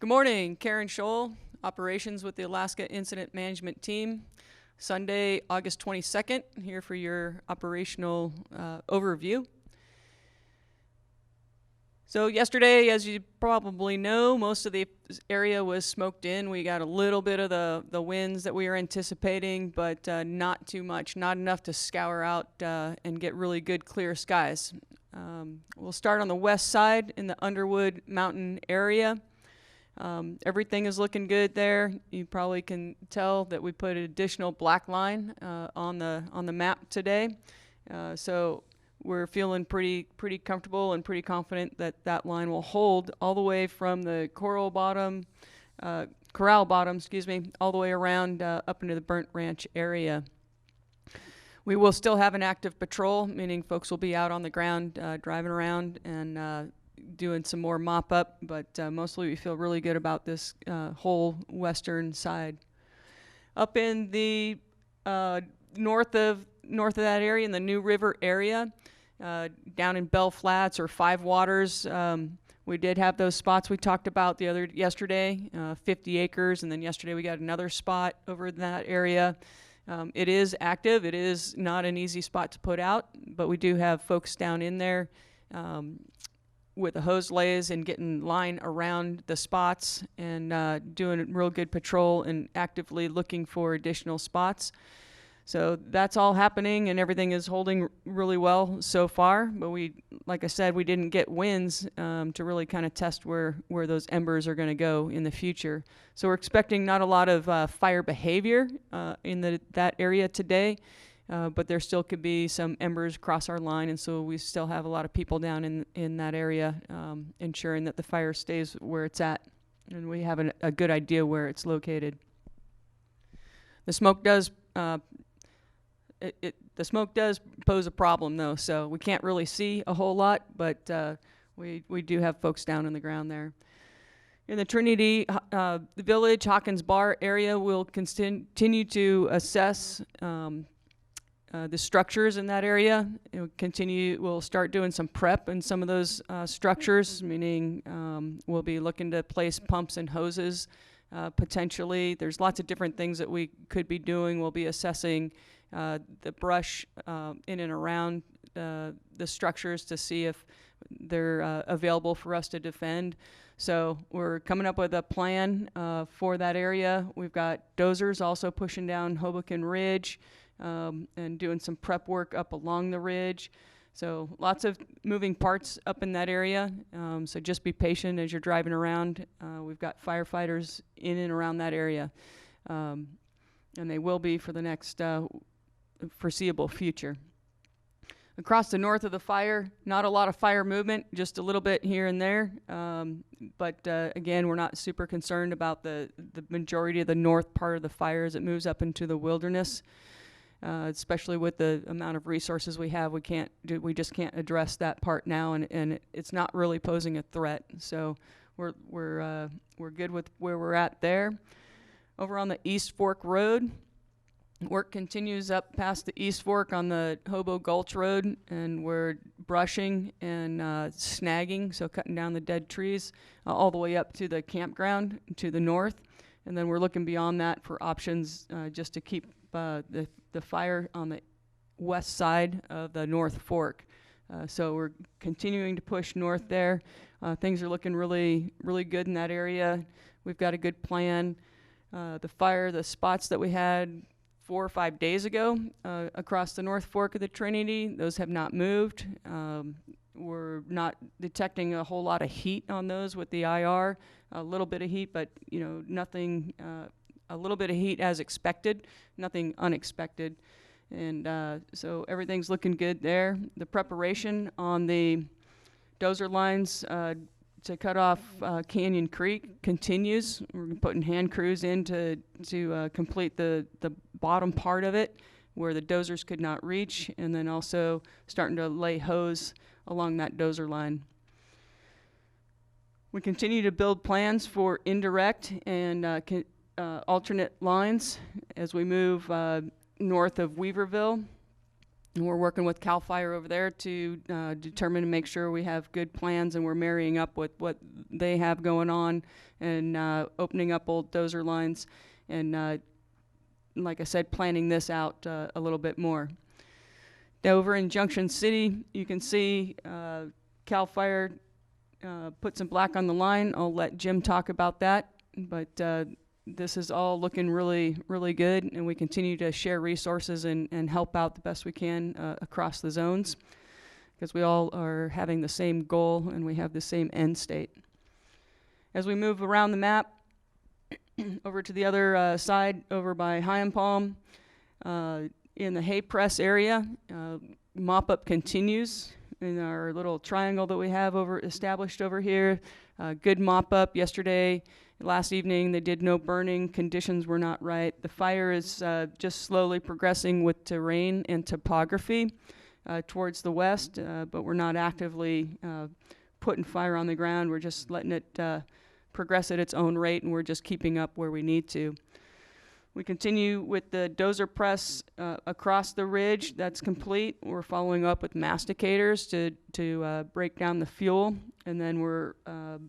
Good morning, Karen Scholl, Operations with the Alaska Incident Management Team. Sunday, August 22nd, here for your operational overview. So yesterday, as you probably know, most of the area was smoked in. We got a little bit of the winds that we were anticipating, but not too much, not enough to scour out and get really good clear skies. We'll start on the west side in the Underwood Mountain area. Everything is looking good there. You probably can tell that we put an additional black line on the map today. So we're feeling pretty comfortable and pretty confident that that line will hold all the way from the corral bottom, corral bottom, all the way around up into the Burnt Ranch area. We will still have an active patrol, meaning folks will be out on the ground driving around and doing some more mop up, but mostly we feel really good about this whole western side. Up in the north of that area, in the New River area, down in Bell Flats or Five Waters, we did have those spots we talked about yesterday, 50 acres, and then yesterday we got another spot over in that area. It is active. It is not an easy spot to put out, but we do have folks down in there with the hose lays and getting line around the spots and doing a real good patrol and actively looking for additional spots. So that's all happening and everything is holding really well so far. But like I said, we didn't get winds to really kind of test where those embers are going to go in the future. So we're expecting not a lot of fire behavior in that area today. But there still could be some embers cross our line, and so we still have a lot of people down in that area ensuring that the fire stays where it's at, and we have a good idea where it's located. The smoke does pose a problem, though, so we can't really see a whole lot, but we do have folks down on the ground there. In the Trinity Village, Hawkins Bar area, we'll continue to assess the structures in that area. We'll start doing some prep in some of those structures, meaning we'll be looking to place pumps and hoses potentially. There's lots of different things that we could be doing. We'll be assessing the brush in and around the structures to see if they're available for us to defend. So we're coming up with a plan for that area. We've got dozers also pushing down Hoboken Ridge, and doing some prep work up along the ridge. So lots of moving parts up in that area. So just be patient as you're driving around. We've got firefighters in and around that area. And they will be for the next foreseeable future. Across the north of the fire, not a lot of fire movement, just a little bit here and there. But again, we're not super concerned about the majority of the north part of the fire as it moves up into the wilderness. Especially with the amount of resources we have, we just can't address that part now, and it's not really posing a threat. So we're good with where we're at there. Over on the East Fork Road, work continues up past the East Fork on the Hobo Gulch Road, and we're brushing and snagging, so cutting down the dead trees all the way up to the campground to the north, and then we're looking beyond that for options just to keep the fire on the west side of the North Fork. So we're continuing to push north there. Things are looking really good in that area. We've got a good plan. The spots that we had 4 or 5 days ago across the North Fork of the Trinity, those have not moved. We're not detecting a whole lot of heat on those with the IR. A little bit of heat, but nothing. A little bit of heat as expected, nothing unexpected. And so everything's looking good there. The preparation on the dozer lines to cut off Canyon Creek continues. We're putting hand crews in to complete the bottom part of it where the dozers could not reach, and then also starting to lay hose along that dozer line. We continue to build plans for indirect and alternate lines as we move north of Weaverville. And we're working with CAL FIRE over there to determine and make sure we have good plans, and we're marrying up with what they have going on, and opening up old dozer lines, and like I said, planning this out a little bit more. Over in Junction City, you can see CAL FIRE put some black on the line. I'll let Jim talk about that, but this is all looking really, really good, and we continue to share resources and help out the best we can across the zones, because we all are having the same goal and we have the same end state. As we move around the map, over to the other side, over by High and Palm, in the hay press area, mop-up continues in our little triangle that we have established over here. Good mop-up yesterday. Last evening they did no burning. Conditions were not right. The fire is just slowly progressing with terrain and topography towards the west, but we're not actively putting fire on the ground. We're just letting it progress at its own rate, and we're just keeping up where we need to. We continue with the dozer press across the ridge. That's complete. We're following up with masticators to break down the fuel, and then we're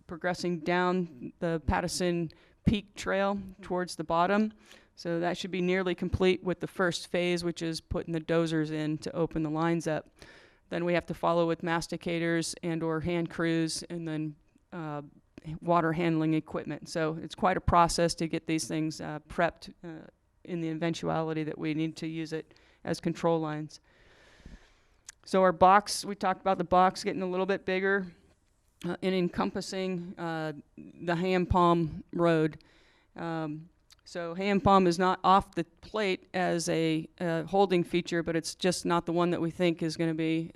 progressing down the Pattison Peak Trail towards the bottom. So that should be nearly complete with the first phase, which is putting the dozers in to open the lines up. Then we have to follow with masticators and or hand crews, and then water handling equipment. So it's quite a process to get these things prepped in the eventuality that we need to use it as control lines. So our box, we talked about the box getting a little bit bigger and encompassing the Hay and Palm Road. So Hay and Palm is not off the plate as a holding feature, but it's just not the one that we think is going to be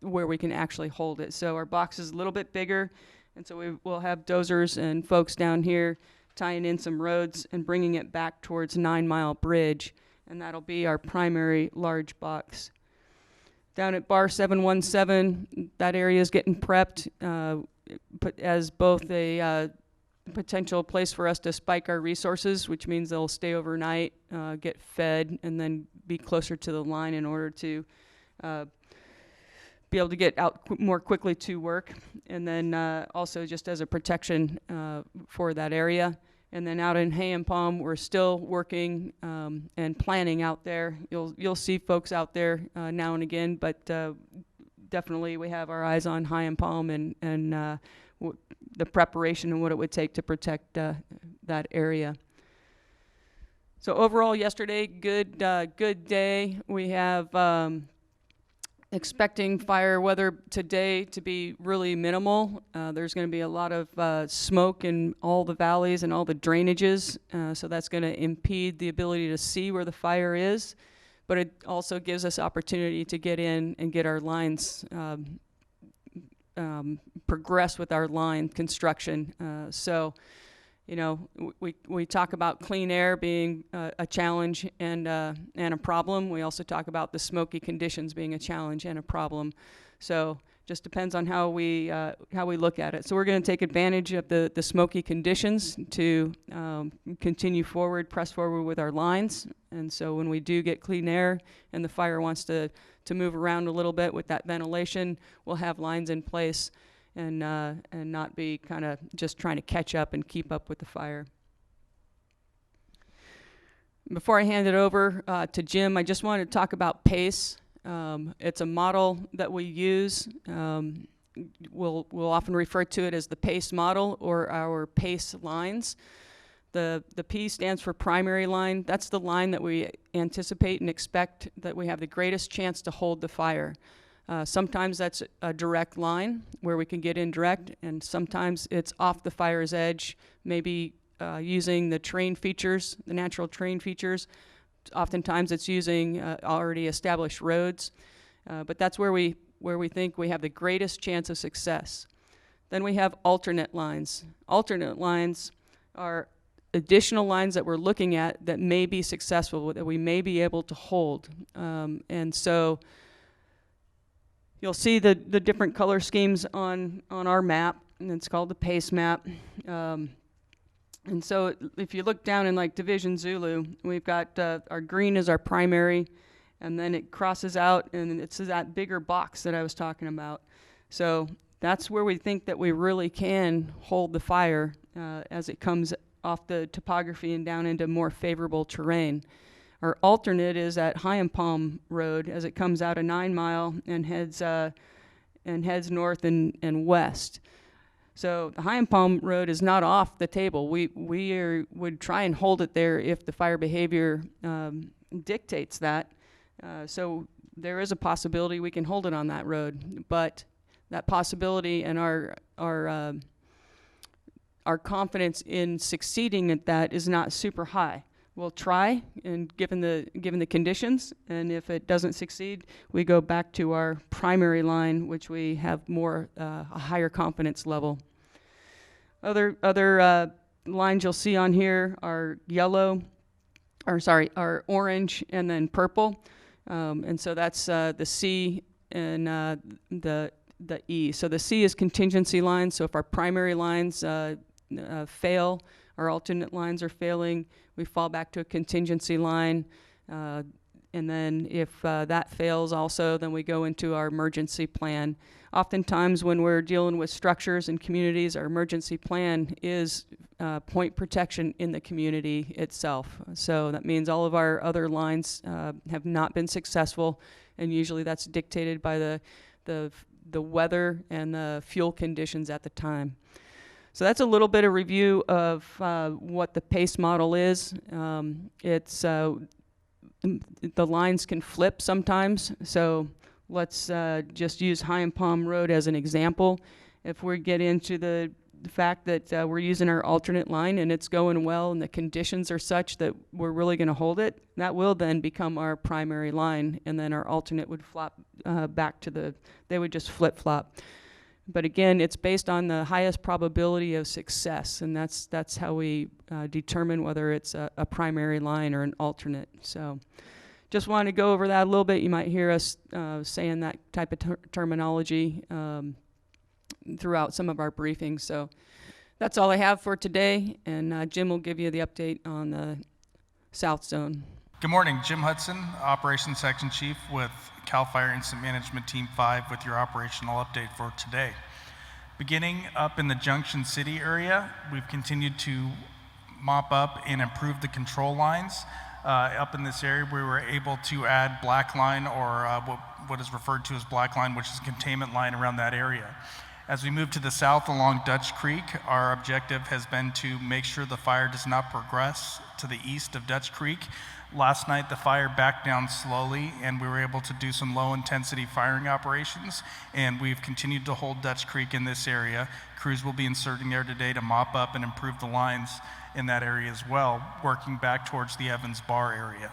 where we can actually hold it. So our box is a little bit bigger, and so we will have dozers and folks down here tying in some roads and bringing it back towards 9 Mile Bridge, and that'll be our primary large box. Down at Bar 717, that area is getting prepped as both a potential place for us to spike our resources, which means they'll stay overnight, get fed, and then be closer to the line in order to be able to get out more quickly to work, and then also just as a protection for that area. And then out in Hay and Palm, we're still working and planning out there. You'll see folks out there now and again, but definitely we have our eyes on Hay and Palm and the preparation and what it would take to protect that area. So overall, yesterday, good day. We have expecting fire weather today to be really minimal. There's going to be a lot of smoke in all the valleys and all the drainages, so that's going to impede the ability to see where the fire is, but it also gives us opportunity to get in and get our lines, progress with our line construction. So, you know, we talk about clean air being a challenge and a problem. We also talk about the smoky conditions being a challenge and a problem. So just depends on how we look at it. So we're going to take advantage of the smoky conditions to continue forward, press forward with our lines. And so when we do get clean air and the fire wants to move around a little bit with that ventilation, we'll have lines in place and not be kind of just trying to catch up and keep up with the fire. Before I hand it over to Jim, I just wanted to talk about PACE. It's a model that we use. We'll often refer to it as the PACE model or our PACE lines. The P stands for primary line. That's the line that we anticipate and expect that we have the greatest chance to hold the fire. Sometimes that's a direct line where we can get in direct, and sometimes it's off the fire's edge, maybe using the terrain features, the natural terrain features. Oftentimes it's using already established roads, but that's where we think we have the greatest chance of success. Then we have alternate lines. Alternate lines are additional lines that we're looking at that may be successful, that we may be able to hold, and so you'll see the different color schemes on our map, and it's called the PACE map. And so if you look down in like Division Zulu, we've got our green is our primary, and then it crosses out, and it's that bigger box that I was talking about. So that's where we think that we really can hold the fire as it comes off the topography and down into more favorable terrain. Our alternate is at High Palm Road as it comes out of 9 Mile and heads north and west. So the High Palm Road is not off the table. We would try and hold it there if the fire behavior dictates that. So there is a possibility we can hold it on that road, but that possibility and our confidence in succeeding at that is not super high. We'll try, and given the conditions, and if it doesn't succeed, we go back to our primary line, which we have more a higher confidence level. Other lines you'll see on here are are orange and then purple, and so that's the C and the E. So the C is contingency lines. So if our primary lines fail, our alternate lines are failing, we fall back to a contingency line. And then if that fails also, then we go into our emergency plan. Oftentimes when we're dealing with structures and communities, our emergency plan is point protection in the community itself. So that means all of our other lines have not been successful, and usually that's dictated by the weather and the fuel conditions at the time. So that's a little bit of review of what the PACE model is. The lines can flip sometimes, so let's just use High Palm Road as an example. If we get into the fact that we're using our alternate line and it's going well and the conditions are such that we're really going to hold it, that will then become our primary line, and then our alternate would flop back to they would just flip-flop. But again, it's based on the highest probability of success, and that's how we determine whether it's a primary line or an alternate. So just want to go over that a little bit. You might hear us saying that type of terminology throughout some of our briefings. So that's all I have for today, and Jim will give you the update on the South Zone. Good morning, Jim Hudson, Operations Section Chief with CAL FIRE Incident Management Team 5 with your operational update for today. Beginning up in the Junction City area, we've continued to mop up and improve the control lines. Up in this area, we were able to add black line, or what is referred to as black line, which is a containment line around that area. As we move to the south along Dutch Creek, our objective has been to make sure the fire does not progress to the east of Dutch Creek. Last night, the fire backed down slowly, and we were able to do some low-intensity firing operations, and we've continued to hold Dutch Creek in this area. Crews will be inserting there today to mop up and improve the lines in that area as well, working back towards the Evans Bar area.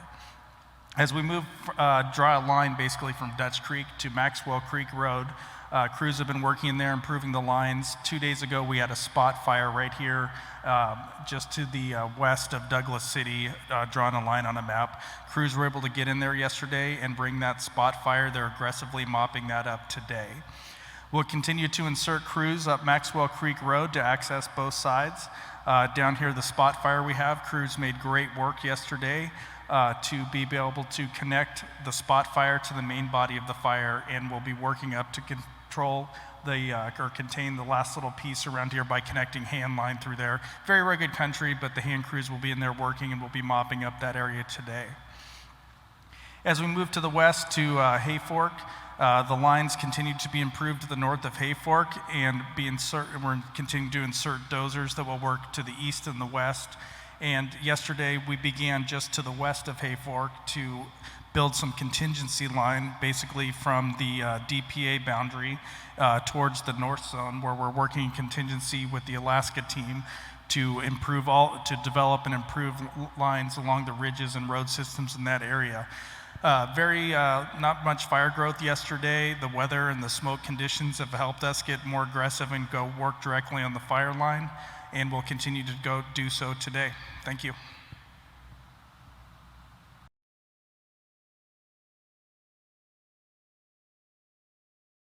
As we move, draw a line basically from Dutch Creek to Maxwell Creek Road, crews have been working in there, improving the lines. 2 days ago, we had a spot fire right here, just to the west of Douglas City, drawing a line on a map. Crews were able to get in there yesterday and bring that spot fire. They're aggressively mopping that up today. We'll continue to insert crews up Maxwell Creek Road to access both sides. Down here, the spot fire we have, crews made great work yesterday to be able to connect the spot fire to the main body of the fire, and we'll be working up to control or contain the last little piece around here by connecting hand line through there. Very rugged country, but the hand crews will be in there working, and we'll be mopping up that area today. As we move to the west to Hayfork, the lines continue to be improved to the north of Hayfork, and we're continuing to insert dozers that will work to the east and the west. And yesterday we began just to the west of Hayfork to build some contingency line, basically from the DPA boundary towards the north zone, where we're working in contingency with the Alaska team to develop and improve lines along the ridges and road systems in that area. Not much fire growth yesterday. The weather and the smoke conditions have helped us get more aggressive and go work directly on the fire line, and we'll continue to go do so today. Thank you.